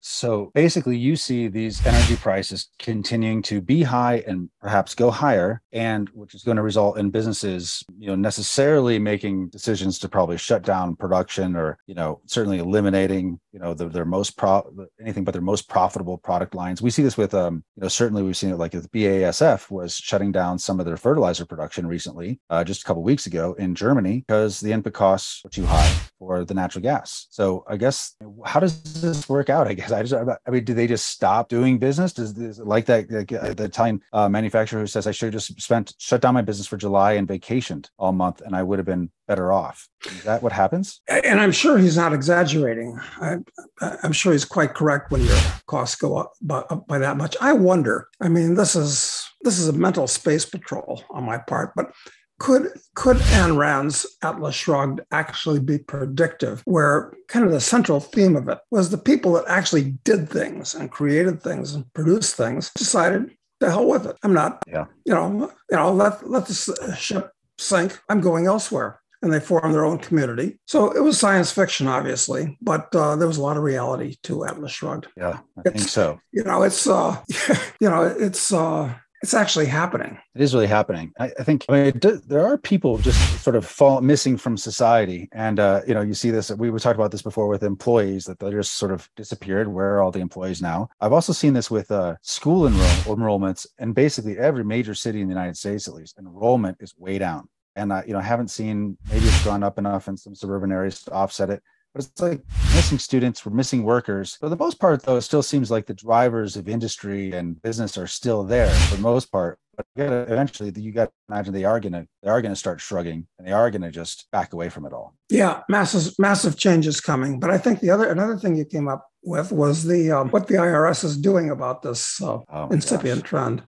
So basically, you see these energy prices continuing to be high and perhaps go higher, and which is going to result in businesses, necessarily making decisions to probably shut down production or, certainly eliminating, anything but their most profitable product lines. We see this with, certainly we've seen it like with BASF was shutting down some of their fertilizer production recently, just a couple of weeks ago in Germany because the input costs were too high for the natural gas. So I guess, how does this work out? I guess do they just stop doing business? Is it like that, like, the Italian manufacturer who says I should have just shut down my business for July and vacationed all month and I would have been better off? Is that what happens? And I'm sure he's not exaggerating. I'm sure he's quite correct when your costs go up by that much. I wonder, this is a mental space patrol on my part, but could Ayn Rand's Atlas Shrugged actually be predictive, where kind of the central theme of it was the people that actually did things and created things and produced things decided, to hell with it. I'm not, let this ship sink. I'm going elsewhere. And they formed their own community. So it was science fiction, obviously, but there was a lot of reality to Atlas Shrugged. Yeah, I think so. It's actually happening. It is really happening. I think there are people just sort of missing from society. And, you see this, we were talking about this before with employees, that they're just sort of disappeared. Where are all the employees now? I've also seen this with school enrollments, and basically every major city in the United States, at least, enrollment is way down. And I haven't seen, maybe it's gone up enough in some suburban areas to offset it. But it's like missing students, we're missing workers. For the most part, though, it still seems like the drivers of industry and business are still there for the most part. But eventually, you got to imagine they are gonna start shrugging, and they are gonna just back away from it all. Yeah, massive changes coming. But I think another thing you came up with was the what the IRS is doing about this incipient trend.